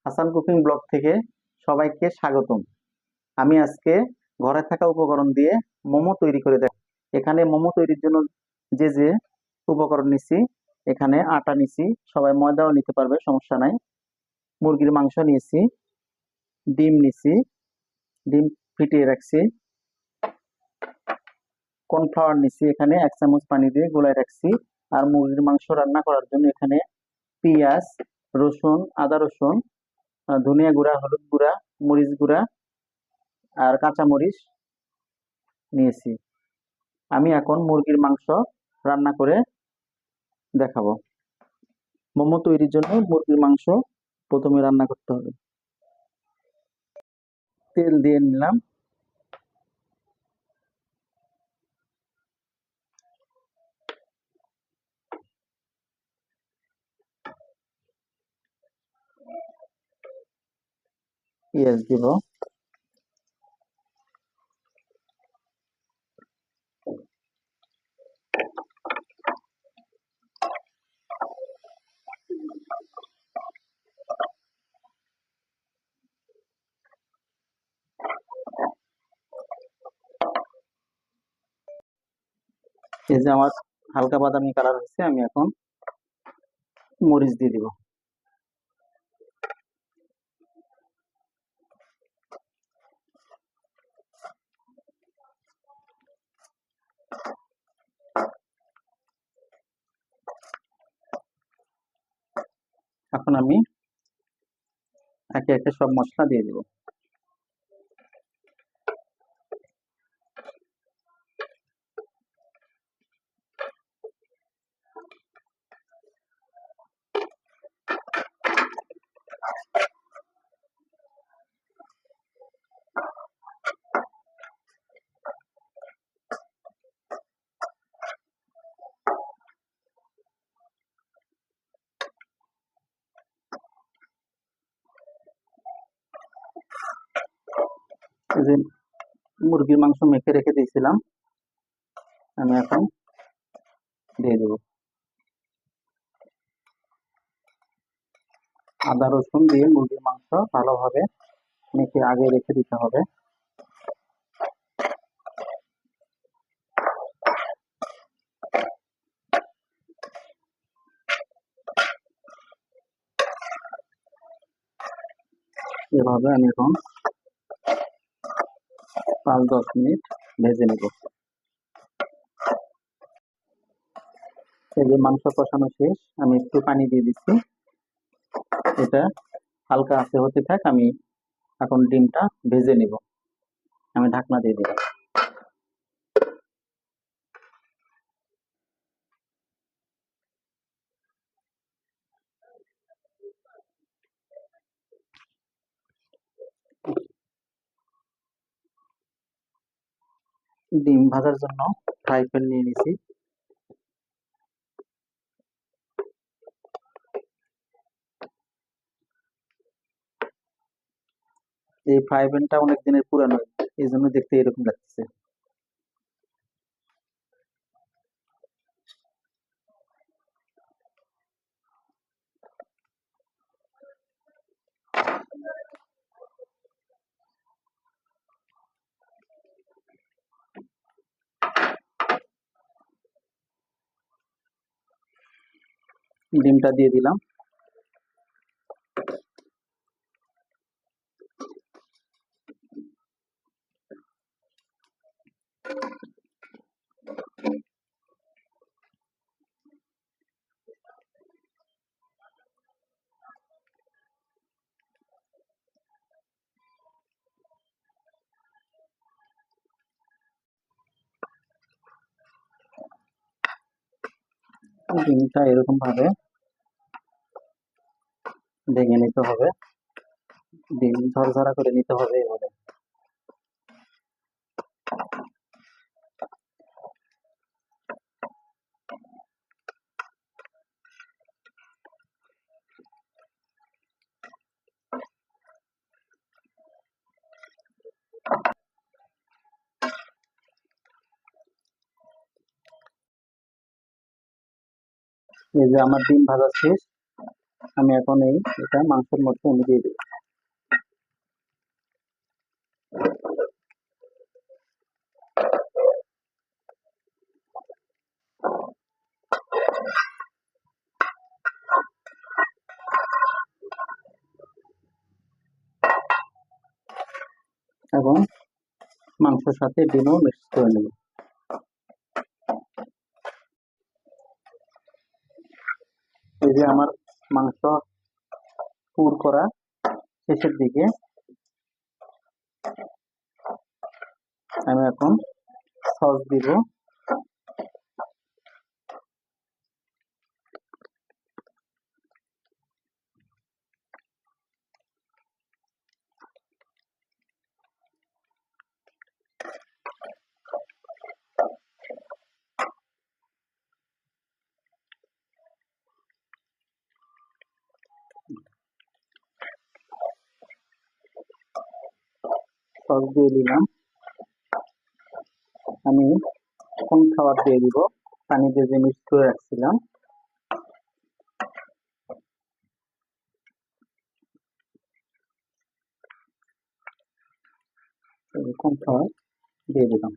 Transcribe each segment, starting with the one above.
Hasan cooking blog থেকে সবাইকে স্বাগতম। আমি আজকে ঘরে থাকা উপকরণ দিয়ে মোমো তৈরি করে দেব। এখানে মোমো তৈরির জন্য যে যে উপকরণ নিছি, এখানে আটা নিছি, সবাই ময়দাও নিতে পারবে, সমস্যা নাই। মুরগির মাংস নিয়েছি, ডিম নিছি, ডিম ফিটিয়ে রাখছি, কর্নফ্লাওয়ার নিছি, এখানে 1 চামচ পানি দিয়ে গোলায় রাখছি। আর মুরগির মাংস রান্না করার জন্য এখানে পেঁয়াজ, রসুন, আদা রসুন, ধনিয়া গুঁড়া, হলুদ গুঁড়া, মরিচ গুঁড়া আর কাঁচা মরিচ নিয়েছি। আমি এখন মুরগির মাংস রান্না করে দেখাবো। মোমো তৈরির জন্য মুরগির মাংস প্রথমে রান্না করতে হবে। তেল দিয়ে নিলাম, পেঁয়াজ দিব, এই যে আমার হালকা বাদামি কালার হয়েছে, আমি এখন মরিচ দিয়ে দিব। এখন আমি একে একে সব মশলা দিয়ে দিব। এই যে মুরগির মাংস মেখে রেখে দিয়েছিলাম, আমি এখন দিয়ে দেব। আদা রসুন দিয়ে মুরগির মাংস ভালোভাবে মেখে আগে রেখে দিতে হবে। এভাবে আমি এখন 5-10 মিনিট ভেজে নেব। এই যে মাংস কষানো শেষ, আমি একটু পানি দিয়ে দিচ্ছি। এটা হালকা আঁচে হতে থাক, আমি এখন ডিমটা ভেজে নিব। আমি ঢাকনা দিয়ে দিলাম। ডিম ভাজার জন্য ফ্রাই প্যান নিয়ে নিছি। এই ফ্রাই প্যানটা অনেক দিনের পুরানো, এই জন্য দেখতে এরকম লাগছে। ডিমটা দিয়ে দিলাম। ডিমটা এরকম ভাবে ভেঙে নিতে হবে, ডিম ঝরঝরা করে নিতে হবে। এভাবে এই যে আমার ডিম ভাজা শেষ, আমি এখন এটা মাংসের মধ্যে আমি দিয়ে দিই। এবং মাংসের সাথে ডিমও মিক্স করে নেব। এই যে আমার মাংস পুর করা শেষের দিকে, আমি এখন সস দিব। সস দিয়ে দিলাম। আমি কর্নফ্লাওয়ার দিয়ে দিব, পানি দিয়ে যে মিক্স করে রাখছিলাম। কর্নফ্লাওয়ার দিয়ে দিলাম।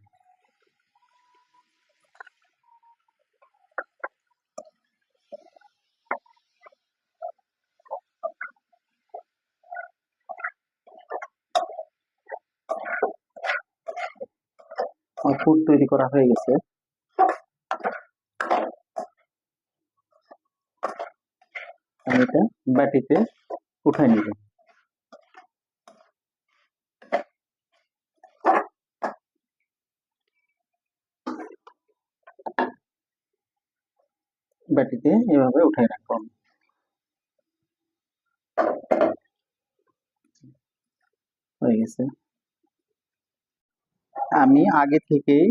আমার পুর তৈরি করা হয়ে গেছে। আমি এটা বাটিতে উঠাই নিব। বাটিতে এভাবে উঠাই রাখবো। হয়ে গেছে। আমি আগে থেকেই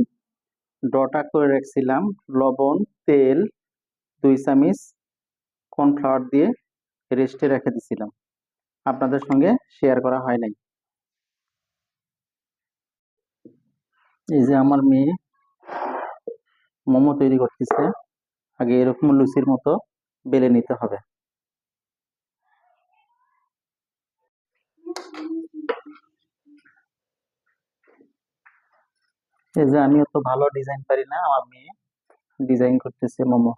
ডটা করে রাখছিলাম। লবণ, তেল, 2 চামচ কর্নফ্লাওয়ার দিয়ে রেস্টে রেখে দিছিলাম, আপনাদের সঙ্গে শেয়ার করা হয় নাই। এই যে আমার মেয়ে মোমো তৈরি করতেছে। আগে এরকম লুচির মতো বেলে নিতে হবে। এই যে আমি অত ভালো ডিজাইন পারি না, আমার মেয়ে ডিজাইন করতেছে মোমো।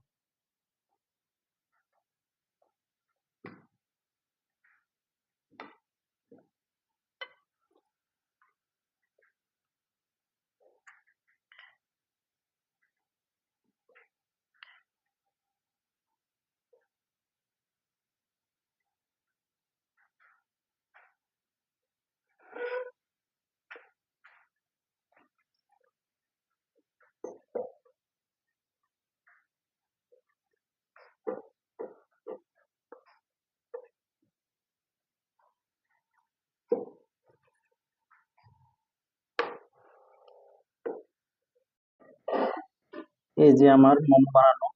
এই যে আমার মোমো বানানো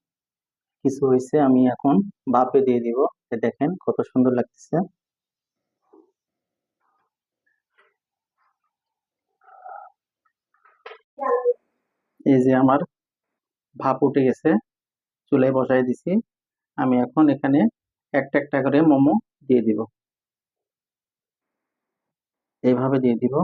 কিছু হয়েছে, আমি এখন ভাপে দিয়ে দিব। দেখেন কত সুন্দর লাগতেছে। এই যে আমার ভাপ উঠে গেছে, চুলায় বসাই দিছি। আমি এখন এখানে একটা একটা করে মোমো দিয়ে দিব, এইভাবে দিয়ে দিব।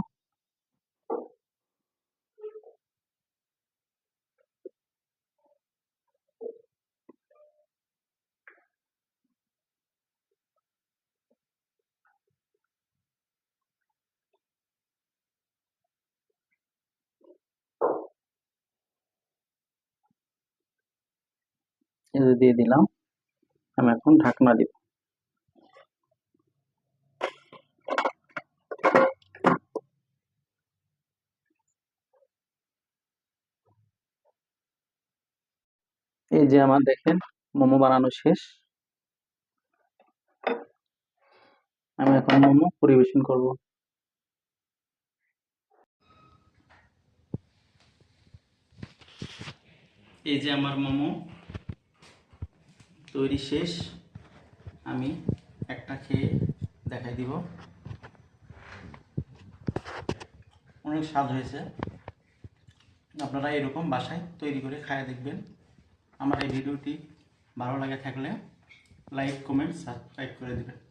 এই যে দিয়ে দিলাম। আমি এখন ঢাকনা দিব। এই যে আমার দেখেন মোমো বানানো শেষ। আমি এখন মোমো পরিবেশন করব। এই যে আমার মোমো তৈরি শেষ। আমি একটা খেয়ে দেখাই দিব। অনেক স্বাদ হয়েছে। আপনারা এরকম বাসায় তৈরি করে খায় দেখবেন। আমার এই ভিডিওটি ভালো লাগে থাকলে লাইক কমেন্ট সাবস্ক্রাইব করে দিবেন।